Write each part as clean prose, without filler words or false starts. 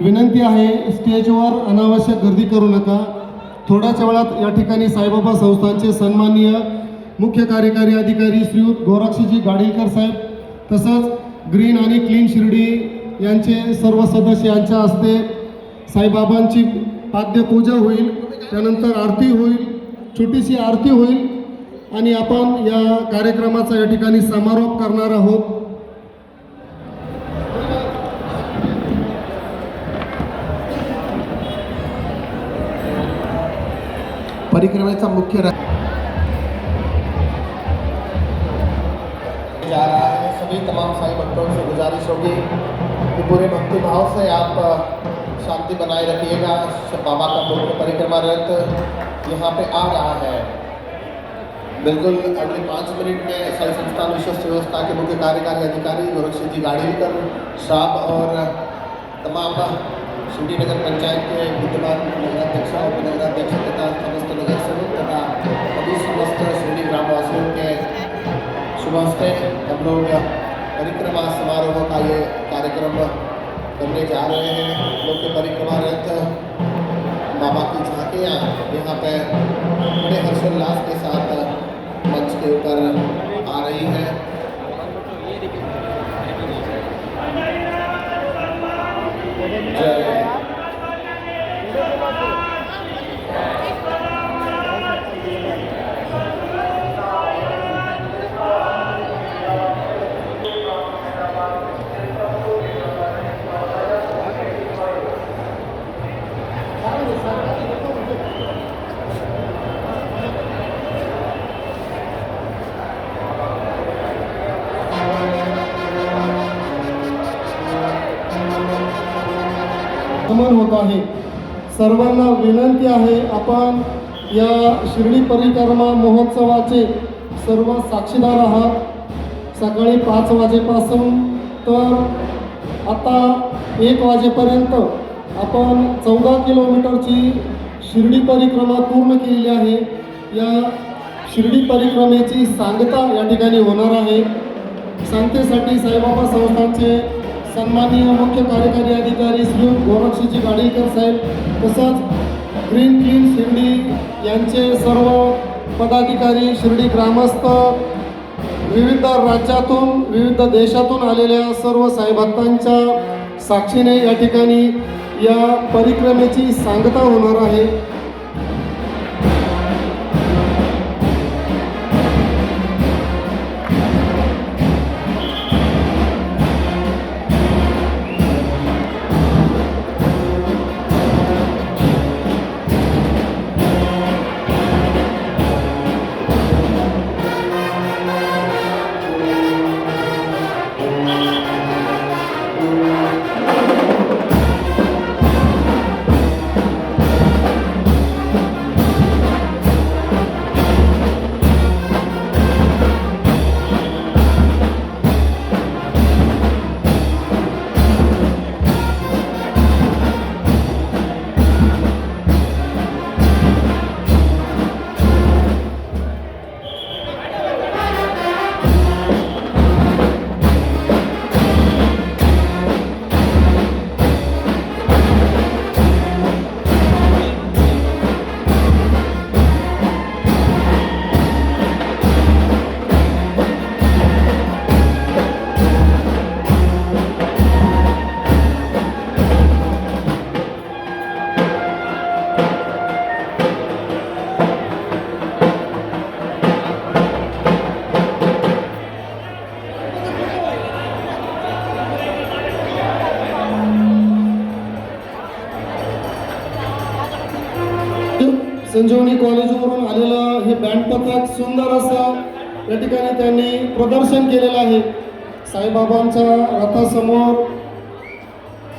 विनंती आहे, स्टेजवर अनावश्यक गर्दी करू नका. थोड्याच वेळात या ठिकाणी साईबाबा संस्थांचे सन्माननीय मुख्य कार्यकारी अधिकारी श्रीयुत गोरक्षजी गाडीलकर साहेब, तसंच ग्रीन आणि क्लीन शिर्डी यांचे सर्व सदस्य यांच्या हस्ते साईबाबांची पाद्यपूजा होईल. त्यानंतर आरती होईल, छोटीशी आरती होईल आणि आपण या कार्यक्रमाचा या ठिकाणी समारोप करणार आहोत. परिक्रमेचा मुख्य जा रहा है. सभी तमाम साईं भक्तों से गुजारिश होगी कि पूरे भक्ति भाव से आप शांति बनाए रखिएगा. बाबा का मुख्य परिक्रमा रथ यहाँ पे आ रहा है. बिल्कुल अगले 5 मिनट में साई संस्थान विश्वस्त व्यवस्था के मुख्य कार्यकारी अधिकारी गोरक्षजी गाड़ीलकर साहब और तमाम शिर्डी नगर पंचायत के विद्यमान नगराध्यक्ष और नगराध्यक्ष तथा समस्त नगर सेवक तथा सभी समस्त शिर्डी ग्रामवासियों के शुभ हस्ते हम लोग परिक्रमा समारोह का ये कार्यक्रम करने जा रहे हैं. मुख्य परिक्रमा रथ बाबा की झांकियाँ यहाँ पे बड़े हर्षोल्लास के साथ मंच के ऊपर आ रही है. जय आगमन होत आहे. सर्वांना विनंती आहे, आपण या शिर्डी परिक्रमा महोत्सवाचे सर्व साक्षीदार आहात. सकाळी 5 वाजेपासून तर आता 1 वाजेपर्यंत आपण 14 किलोमीटरची शिर्डी परिक्रमा पूर्ण केलेली आहे. या शिर्डी परिक्रमेची सांगता या ठिकाणी होणार आहे. सांगतेसाठी साईबाबा संस्थांचे सन्माननीय मुख्य कार्यकारी अधिकारी श्री गोरक्षजी गाडीलकर साहेब, तसंच ग्रीन क्लीन शिर्डी यांचे सर्व पदाधिकारी, शिर्डी ग्रामस्थ, विविध राज्यातून विविध देशातून आलेल्या सर्व साईभक्तांच्या साक्षीने या ठिकाणी या परिक्रमेची सांगता होणार आहे. संजीवनी कॉलेजवरून आलेलं हे बँड पथक सुंदर असं या ठिकाणी त्यांनी प्रदर्शन केलेलं आहे. साईबाबांच्या रथासमोर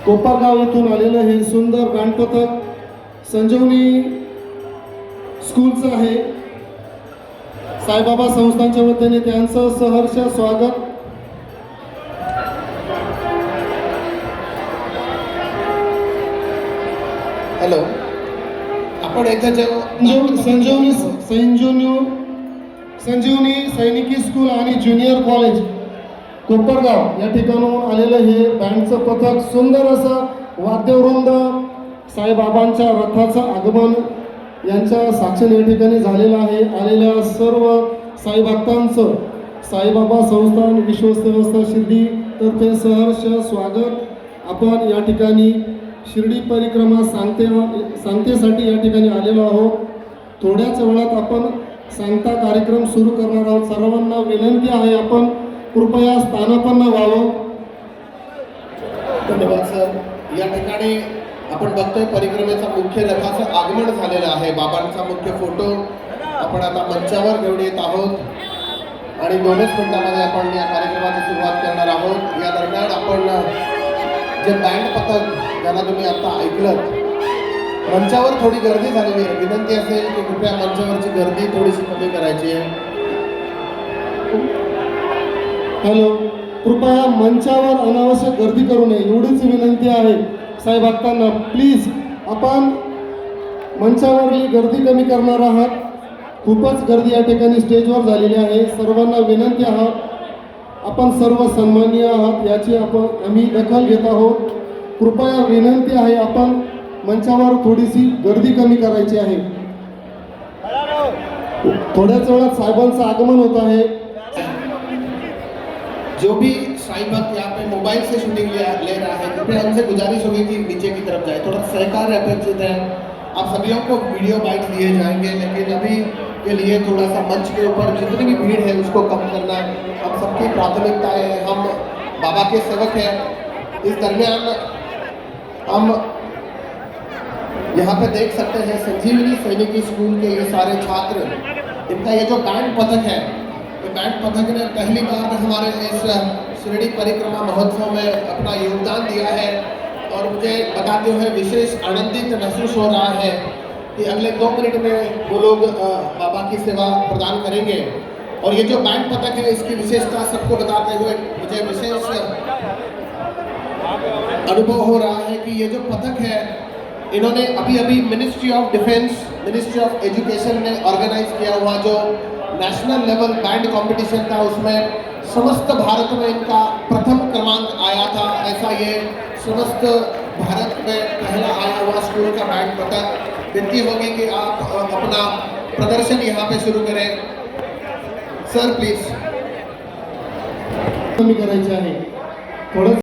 कोपरगाव येथून आलेलं हे सुंदर बँड पथक संजीवनी स्कूलचं आहे. साईबाबा संस्थांच्या वतीने त्यांचं सहर्ष स्वागत. हॅलो, आपण एकदा संजीवनी सैनिकी स्कूल आणि ज्युनियर कॉलेज कोपरगाव या ठिकाणून आलेलं हे बँडचं पथक सुंदर असं वाद्यवृंद साईबाबांच्या रथाचं आगमन यांच्या साक्षीने या ठिकाणी झालेलं आहे. आलेल्या सर्व साई भक्तांचं साईबाबा संस्थान विश्वस्त व्यवस्था शिर्डी तर्फे सहर्ष स्वागत. आपण या ठिकाणी शिर्डी परिक्रमा सांगतेसाठी या ठिकाणी आलेलो आहोत. थोड्याच वेळात आपण सांगता कार्यक्रम सुरू करणार आहोत. सर्वांना विनंती आहे आपण कृपया स्थानापन्न व्हावं. धन्यवाद सर. या ठिकाणी आपण बघतोय परिक्रमेचा मुख्य रथाचं आगमन झालेलं आहे. बाबांचा मुख्य फोटो आपण आता मंचावर घेऊन येत आहोत आणि 2च मिनिटांमध्ये आपण या कार्यक्रमाची सुरुवात करणार आहोत. या दरम्यान आपण जे बँड पथक ज्याला तुम्ही आता ऐकलं, मंचावर थोडी गर्दी झालेली आहे. विनंती असेल की कृपया मंचावरची गर्दी थोडीशी कमी करायची आहे. हॅलो, कृपया मंचावर अनावश्यक गर्दी करू नये एवढीच विनंती आहे साई भक्तांना. प्लीज आपण मंचावरली गर्दी कमी करणार आहात. खूपच गर्दी या ठिकाणी स्टेजवर झालेली आहे. सर्वांना विनंती आहात, आपण सर्व सन्माननीय आहात याची आम्ही दखल घेत आहोत. कृपया विनंती आहे आपण मंचावर थोडीशी गर्दी कमी करायची आहे. थोड्याच वेळात साहेबांचं आगमन होत आहे. जो भी साई भक्त यहाँ पे मोबाइल से शूटिंग ले रहा है, कृपया हमसे गुजारिश होगी कि नीचे की तरफ जाए. थोड़ा सहकार अपेक्षित है. आप सभी को वीडियो बाइट दिए जाएंगे, लेकिन अभी के लिए थोड़ा सा मंच के ऊपर जितनी भी भीड़ है उसको कम करना हम सबकी प्राथमिकता है. हम बाबा के सेवक हैं. इस दरमियान हम यहाँ पे देख सकते हैं संजीवनी सैनिकी स्कूल के ये सारे छात्र, इनका ये जो बैंड पथक है, तो बैंड पथक ने पहली बार हमारे इस शिरडी परिक्रमा महोत्सव में अपना योगदान दिया है और मुझे बताते हुए विशेष आनंदित महसूस हो रहा है कि अगले 2 मिनट में वो लोग बाबा की सेवा प्रदान करेंगे. और ये जो बैंड पथक है इसकी विशेषता सबको बताते हुए मुझे विशेष अनुभव हो रहा है कि ये जो पथक है इन्होंने अभी ministry of defence, ministry of education ने ऑर्गेनाइज किया हुआ जो नेशनल लेवल बैंड कंपटीशन था उसमें समस्त भारत में इनका प्रथम क्रमांक आया था. ऐसा ये समस्त भारत में पहला आया हुआ स्कूल का बैंड पथक. विनती होगी कि आप अपना प्रदर्शन यहाँ पे शुरू करें. Sir please. कमी करायची आहे थोडं